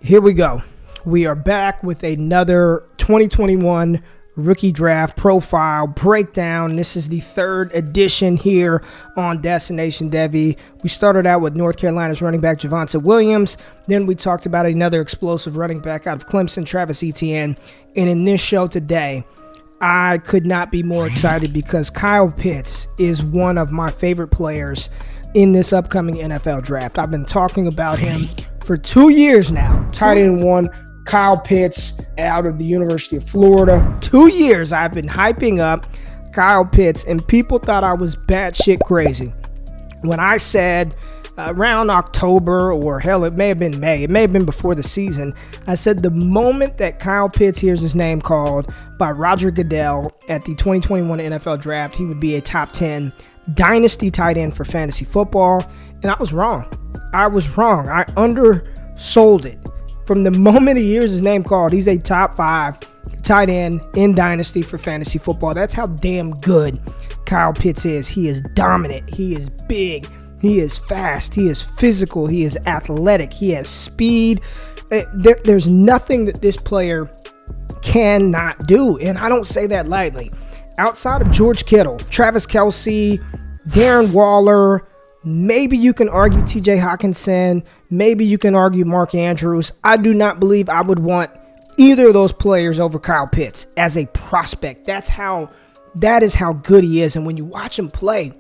Here we go. We are back with another 2021 rookie draft profile breakdown. This is the third edition here on Destination Devy. We started out with North Carolina's running back Javonte Williams. Then we talked about another explosive running back out of Clemson, Travis Etienne. And in this show today, I could not be more excited because Kyle Pitts is one of my favorite players in this upcoming NFL draft. I've been talking about him for 2 years now. Tight end one, Kyle Pitts out of the University of Florida. 2 years I've been hyping up Kyle Pitts, and people thought I was batshit crazy when I said around October, or hell, it may have been May. It may have been before the season. I said the moment that Kyle Pitts hears his name called by Roger Goodell at the 2021 NFL Draft, he would be a top 10 dynasty tight end for fantasy football. And I was wrong. I undersold it. From the moment he hears his name called, he's a top 5 tight end in dynasty for fantasy football. That's how damn good Kyle Pitts is. He is dominant. He is big. He is fast. He is physical. He is athletic. He has speed. There's nothing that this player cannot do. And I don't say that lightly. Outside of George Kittle, Travis Kelce, Darren Waller, maybe you can argue TJ Hawkinson, maybe you can argue Mark Andrews. I do not believe I would want either of those players over Kyle Pitts as a prospect. That is how good he is. And when you watch him play,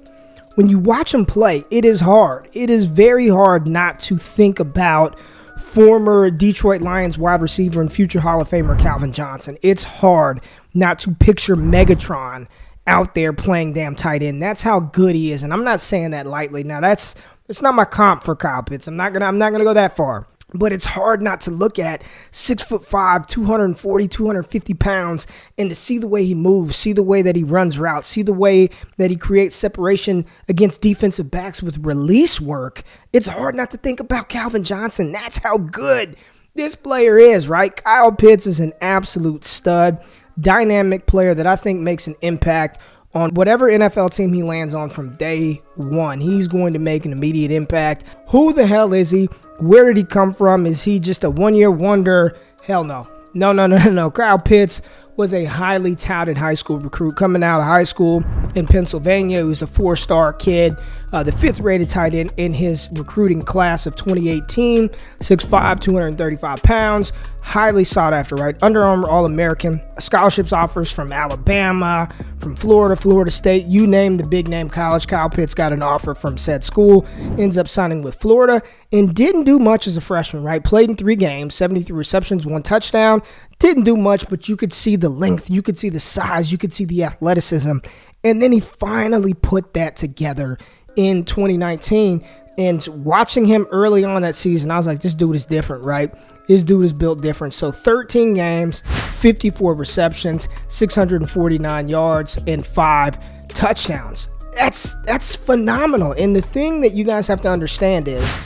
it is hard. It is very hard not to think about former Detroit Lions wide receiver and future Hall of Famer Calvin Johnson. It's hard not to picture Megatron out there playing damn tight end. That's how good he is, and I'm not saying that lightly. Now, it's not my comp for Kyle Pitts. I'm not gonna go that far. But it's hard not to look at 6'5", 240, 250 pounds, and to see the way he moves, see the way that he runs routes, see the way that he creates separation against defensive backs with release work. It's hard not to think about Calvin Johnson. That's how good this player is, right? Kyle Pitts is an absolute stud, dynamic player that I think makes an impact on whatever NFL team he lands on from day one. He's going to make an immediate impact. Who the hell is he? Where did he come from? Is he just a one-year wonder? Hell no. No. Kyle Pitts was a highly touted high school recruit coming out of high school in Pennsylvania. He was a 4-star kid, the 5th rated tight end in his recruiting class of 2018, 6'5", 235 pounds, highly sought after, right? Under Armour All-American, scholarships offers from Alabama, from Florida, Florida State, you name the big name college. Kyle Pitts got an offer from said school, ends up signing with Florida, and didn't do much as a freshman, right? Played in 3 games, 73 receptions, 1 touchdown. Didn't do much, but you could see the length, you could see the size, you could see the athleticism. And then he finally put that together in 2019. And watching him early on that season, I was like, this dude is different, right? This dude is built different. So 13 games, 54 receptions, 649 yards, and 5 touchdowns. That's phenomenal. And the thing that you guys have to understand is,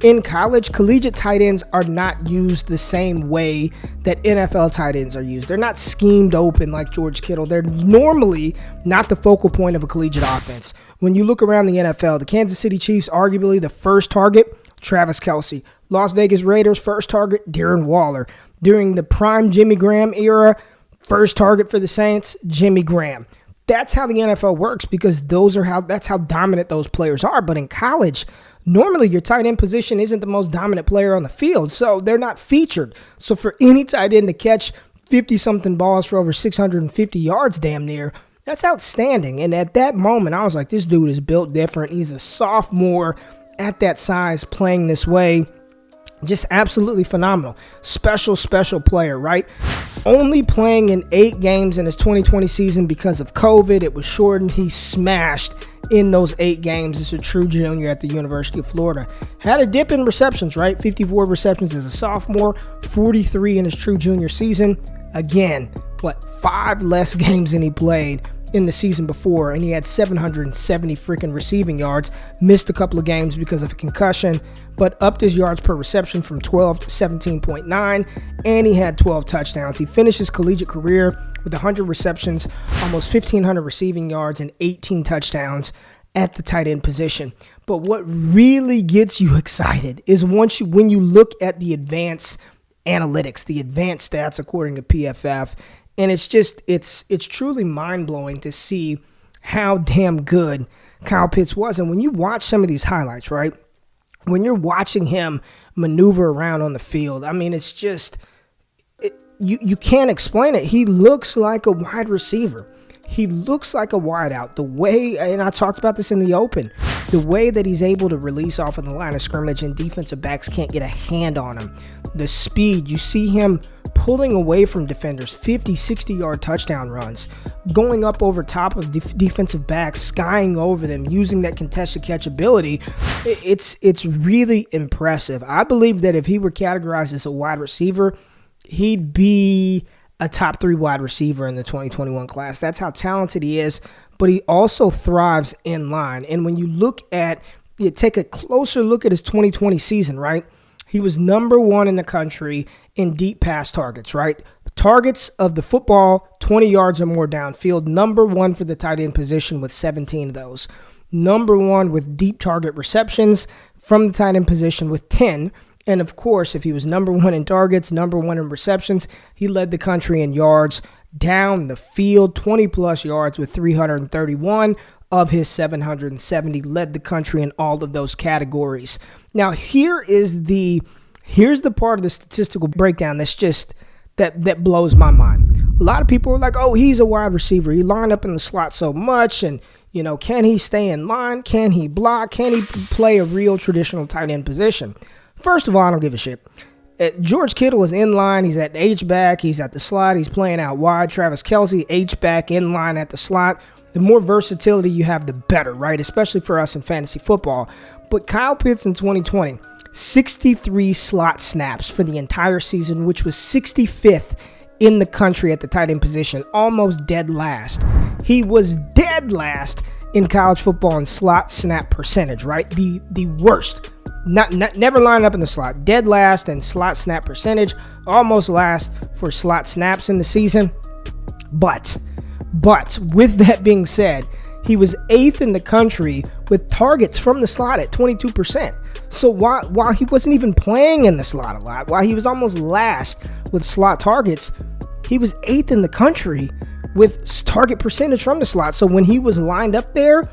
in college, collegiate tight ends are not used the same way that NFL tight ends are used. They're not schemed open like George Kittle. They're normally not the focal point of a collegiate offense. When you look around the NFL, the Kansas City Chiefs, arguably the first target, Travis Kelce. Las Vegas Raiders, first target, Darren Waller. During the prime Jimmy Graham era, first target for the Saints, Jimmy Graham. That's how the NFL works because that's how dominant those players are. But in college, normally your tight end position isn't the most dominant player on the field, so they're not featured. So for any tight end to catch 50-something balls for over 650 yards damn near, that's outstanding. And at that moment, I was like, this dude is built different. He's a sophomore at that size playing this way. Just absolutely phenomenal. Special player, right? Only playing in 8 games in his 2020 season because of COVID. It was shortened. He smashed in those 8 games as a true junior at the University of Florida. Had a dip in receptions, right? 54 receptions as a sophomore, 43 in his true junior season. Again, 5 less games than he played in the season before, and he had 770 freaking receiving yards. Missed a couple of games because of a concussion, but upped his yards per reception from 12 to 17.9, and he had 12 touchdowns. He finished his collegiate career with 100 receptions, almost 1,500 receiving yards, and 18 touchdowns at the tight end position. But what really gets you excited is when you look at the advanced analytics, the advanced stats according to PFF. And it's truly mind-blowing to see how damn good Kyle Pitts was. And when you watch some of these highlights, right, when you're watching him maneuver around on the field, I mean, it's just, you can't explain it. He looks like a wide receiver. He looks like a wideout. The way, and I talked about this in the open, the way that he's able to release off of the line of scrimmage and defensive backs can't get a hand on him. The speed, you see him pulling away from defenders, 50, 60-yard touchdown runs, going up over top of defensive backs, skying over them, using that contested catch ability. It's really impressive. I believe that if he were categorized as a wide receiver, he'd be a top 3 wide receiver in the 2021 class. That's how talented he is, but he also thrives in line. And when you take a closer look at his 2020 season, right? He was number 1 in the country in deep pass targets, right? Targets of the football, 20 yards or more downfield. Number 1 for the tight end position with 17 of those. Number 1 with deep target receptions from the tight end position with 10. And of course, if he was number 1 in targets, number 1 in receptions, he led the country in yards down the field, 20-plus yards with 331 of his 770, led the country in all of those categories. Now, here's the part of the statistical breakdown that blows my mind. A lot of people are like, oh, he's a wide receiver. He lined up in the slot so much, and, can he stay in line? Can he block? Can he play a real traditional tight end position? First of all, I don't give a shit. George Kittle is in line. He's at the H-back. He's at the slot. He's playing out wide. Travis Kelce, H-back, in line at the slot. The more versatility you have, the better, right? Especially for us in fantasy football. But Kyle Pitts in 2020, 63 slot snaps for the entire season, which was 65th in the country at the tight end position, almost dead last. He was dead last in college football in slot snap percentage, right? The worst. Never lined up in the slot. Dead last in slot snap percentage. Almost last for slot snaps in the season. But with that being said, he was 8th in the country with targets from the slot at 22%. So while he wasn't even playing in the slot a lot, while he was almost last with slot targets, he was 8th in the country with target percentage from the slot. So when he was lined up there,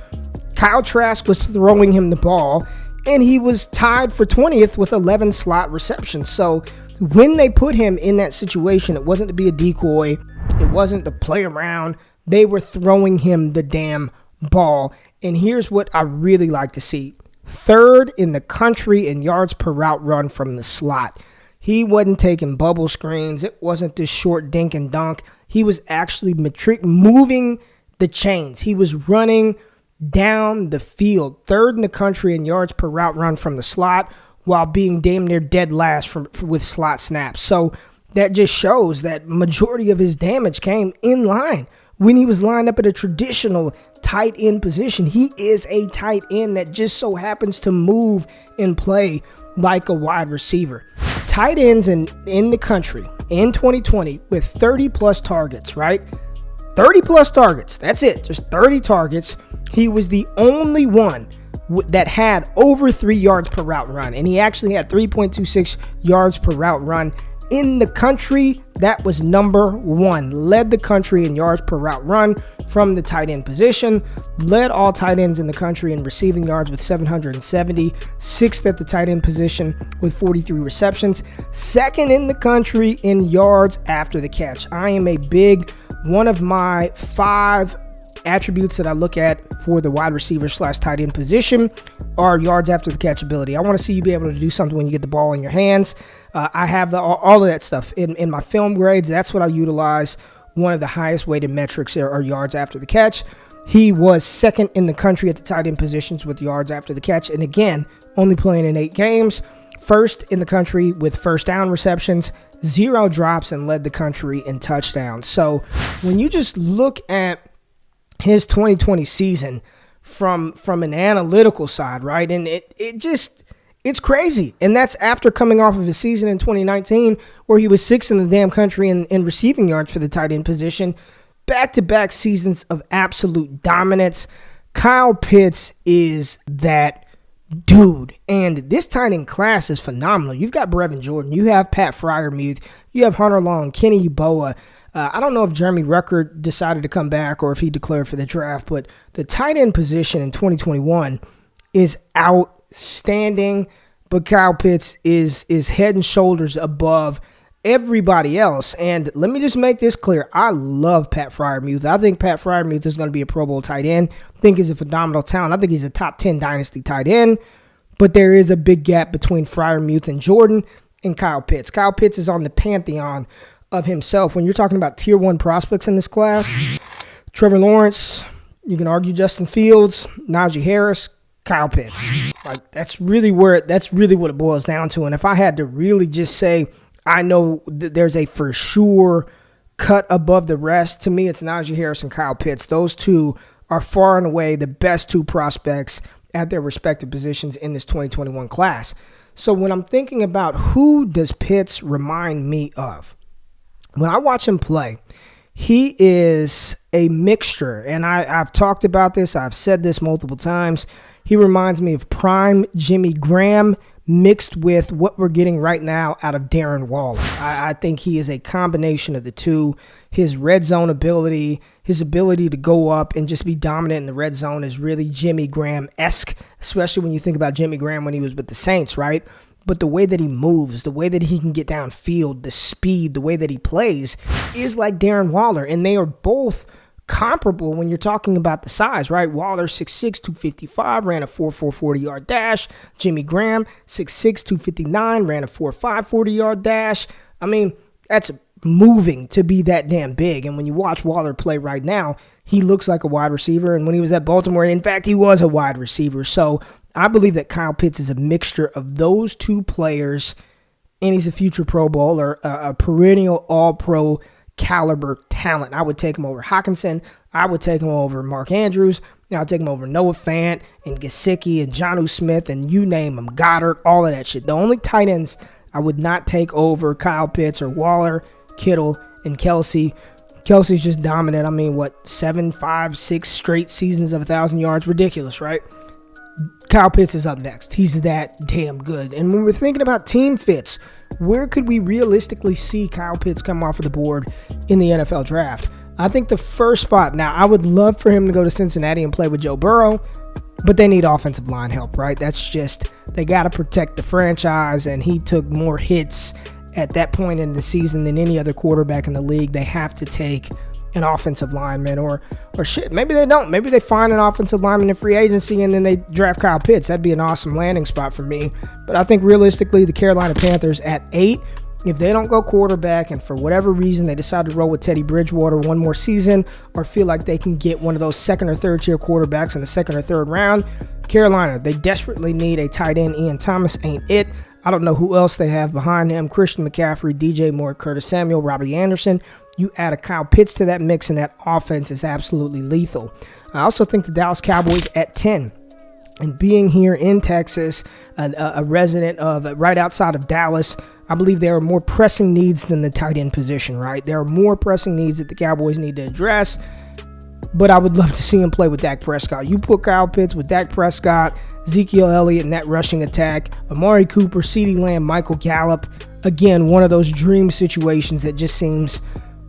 Kyle Trask was throwing him the ball, and he was tied for 20th with 11 slot receptions. So when they put him in that situation, it wasn't to be a decoy. It wasn't to play around. They were throwing him the damn ball. And here's what I really like to see. 3rd in the country in yards per route run from the slot. He wasn't taking bubble screens. It wasn't this short dink and dunk. He was actually moving the chains. He was running down the field, 3rd in the country in yards per route run from the slot, while being damn near dead last with slot snaps. So that just shows that majority of his damage came in line when he was lined up at a traditional tight end position. He is a tight end that just so happens to move and play like a wide receiver. Tight ends in the country in 2020 with 30-plus targets, right? 30-plus targets. That's it. Just 30 targets. He was the only one that had over 3 yards per route run, and he actually had 3.26 yards per route run in the country. That was number 1. Led the country in yards per route run from the tight end position. Led all tight ends in the country in receiving yards with 770. 6th at the tight end position with 43 receptions. 2nd in the country in yards after the catch. I am a big, one of my 5 attributes that I look at for the wide receiver / tight end position are yards after the catch ability. I want to see you be able to do something when you get the ball in your hands. I have all of that stuff in my film grades. That's what I utilize. One of the highest weighted metrics are yards after the catch. He was 2nd in the country at the tight end positions with yards after the catch. And again, only playing in 8 games. 1st in the country with first down receptions, 0 drops, and led the country in touchdowns. So when you just look at his 2020 season from an analytical side, right? And it's crazy. And that's after coming off of his season in 2019 where he was 6th in the damn country in receiving yards for the tight end position. Back-to-back seasons of absolute dominance. Kyle Pitts is that dude. And this tight end class is phenomenal. You've got Brevin Jordan. You have Pat Freiermuth. You have Hunter Long, Kenny Yeboah. I don't know if Jeremy Rucker decided to come back or if he declared for the draft, but the tight end position in 2021 is outstanding. But Kyle Pitts is head and shoulders above everybody else. And let me just make this clear. I love Pat Freiermuth. I think Pat Freiermuth is going to be a Pro Bowl tight end. I think he's a phenomenal talent. I think he's a top 10 dynasty tight end. But there is a big gap between Freiermuth and Jordan and Kyle Pitts. Kyle Pitts is on the pantheon of himself. When you're talking about tier 1 prospects in this class, Trevor Lawrence, you can argue Justin Fields, Najee Harris, Kyle Pitts. Like that's really what it boils down to. And if I had to really just say, I know there's a for sure cut above the rest, to me it's Najee Harris and Kyle Pitts. Those two are far and away the best two prospects at their respective positions in this 2021 class. So when I'm thinking about who does Pitts remind me of, when I watch him play, he is a mixture, and I've talked about this, I've said this multiple times. He reminds me of prime Jimmy Graham mixed with what we're getting right now out of Darren Waller. I think he is a combination of the two. His red zone ability, his ability to go up and just be dominant in the red zone is really Jimmy Graham-esque, especially when you think about Jimmy Graham when he was with the Saints, right? But the way that he moves, the way that he can get downfield, the speed, the way that he plays is like Darren Waller. And they are both comparable when you're talking about the size, right? Waller, 6'6", 255, ran a 4.4 40-yard dash. Jimmy Graham, 6'6", 259, ran a 4.5 40-yard dash. I mean, that's moving to be that damn big. And when you watch Waller play right now, he looks like a wide receiver. And when he was at Baltimore, in fact, he was a wide receiver. So I believe that Kyle Pitts is a mixture of those two players, and he's a future Pro Bowl or a perennial All-Pro caliber talent. I would take him over Hockenson. I would take him over Mark Andrews. I'll take him over Noah Fant and Gesicki and Jonnu Smith and you name them, Goddard, all of that shit. The only tight ends I would not take over Kyle Pitts or Waller, Kittle, and Kelsey. Kelsey's just dominant. I mean, 7, 5, 6 straight seasons of 1,000 yards? Ridiculous, right? Kyle Pitts is up next. He's that damn good. And when we're thinking about team fits, where could we realistically see Kyle Pitts come off of the board in the NFL draft? I think the first spot, now I would love for him to go to Cincinnati and play with Joe Burrow, but they need offensive line help, right? That's just, they got to protect the franchise, and he took more hits at that point in the season than any other quarterback in the league. They have to take an offensive lineman or shit. Maybe they don't. Maybe they find an offensive lineman in free agency and then they draft Kyle Pitts. That'd be an awesome landing spot for me. But I think realistically, the Carolina Panthers at 8, if they don't go quarterback and for whatever reason they decide to roll with Teddy Bridgewater one more season or feel like they can get one of those second or third tier quarterbacks in the second or third round, Carolina, they desperately need a tight end. Ian Thomas ain't it. I don't know who else they have behind him. Christian McCaffrey, DJ Moore, Curtis Samuel, Robbie Anderson. You add a Kyle Pitts to that mix, and that offense is absolutely lethal. I also think the Dallas Cowboys at 10. And being here in Texas, a resident of right outside of Dallas, I believe there are more pressing needs than the tight end position, right? There are more pressing needs that the Cowboys need to address. But I would love to see him play with Dak Prescott. You put Kyle Pitts with Dak Prescott, Ezekiel Elliott in that rushing attack, Amari Cooper, CeeDee Lamb, Michael Gallup. Again, one of those dream situations that just seems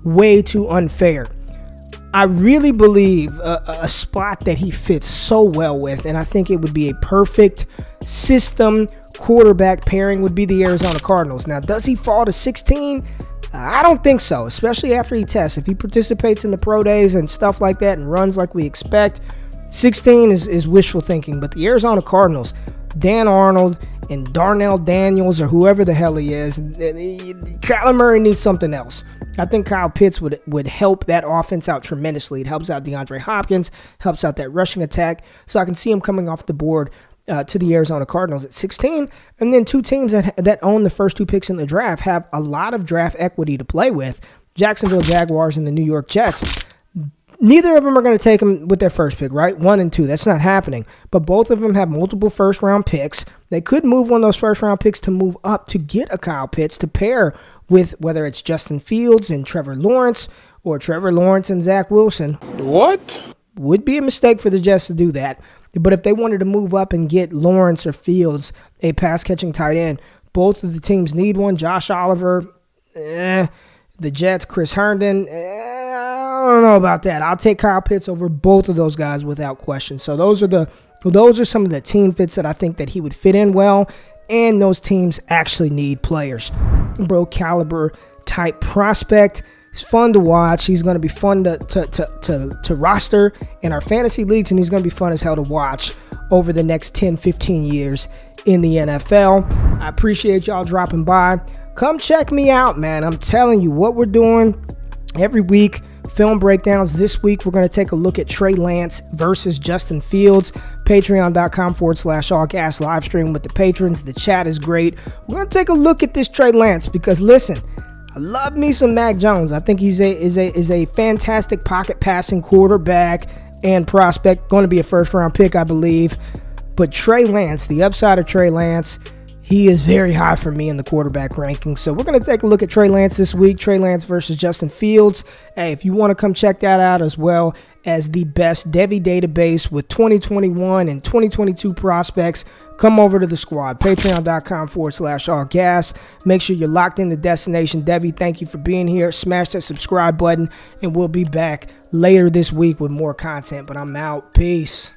way too unfair. I really believe a spot that he fits so well with, and I think it would be a perfect system quarterback pairing, would be the Arizona Cardinals. Now, does he fall to 16? I don't think so, especially after he tests. If he participates in the pro days and stuff like that and runs like we expect, 16 is wishful thinking. But the Arizona Cardinals, Dan Arnold and Darnell Daniels or whoever the hell he is, Kyler Murray needs something else. I think Kyle Pitts would help that offense out tremendously. It helps out DeAndre Hopkins, helps out that rushing attack. So I can see him coming off the board to the Arizona Cardinals at 16. And then two teams that own the first 2 picks in the draft have a lot of draft equity to play with. Jacksonville Jaguars and the New York Jets. Neither of them are going to take them with their first pick, right? 1 and 2. That's not happening. But both of them have multiple first-round picks. They could move one of those first-round picks to move up to get a Kyle Pitts to pair with whether it's Justin Fields and Trevor Lawrence or Trevor Lawrence and Zach Wilson. What? Would be a mistake for the Jets to do that. But if they wanted to move up and get Lawrence or Fields, a pass-catching tight end, both of the teams need one. Josh Oliver, the Jets, Chris Herndon, I don't know about that. I'll take Kyle Pitts over both of those guys without question. So those are some of the team fits that I think that he would fit in well, and those teams actually need players. Bro caliber type prospect. He's fun to watch. He's going to be fun to roster in our fantasy leagues, and he's going to be fun as hell to watch over the next 10, 15 years in the NFL. I appreciate y'all dropping by. Come check me out, man. I'm telling you what we're doing every week. Film breakdowns. This week, we're going to take a look at Trey Lance versus Justin Fields. Patreon.com/allgas live stream with the patrons. The chat is great. We're going to take a look at this Trey Lance because, listen, I love me some Mac Jones. I think he's a fantastic pocket passing quarterback and prospect. Going to be a first-round pick, I believe. But Trey Lance, the upside of Trey Lance, he is very high for me in the quarterback rankings. So we're going to take a look at Trey Lance this week. Trey Lance versus Justin Fields. Hey, if you want to come check that out as well as the best Devy database with 2021 and 2022 prospects, come over to the squad. Patreon.com/allgas. Make sure you're locked in the destination. Devy, thank you for being here. Smash that subscribe button, and we'll be back later this week with more content. But I'm out. Peace.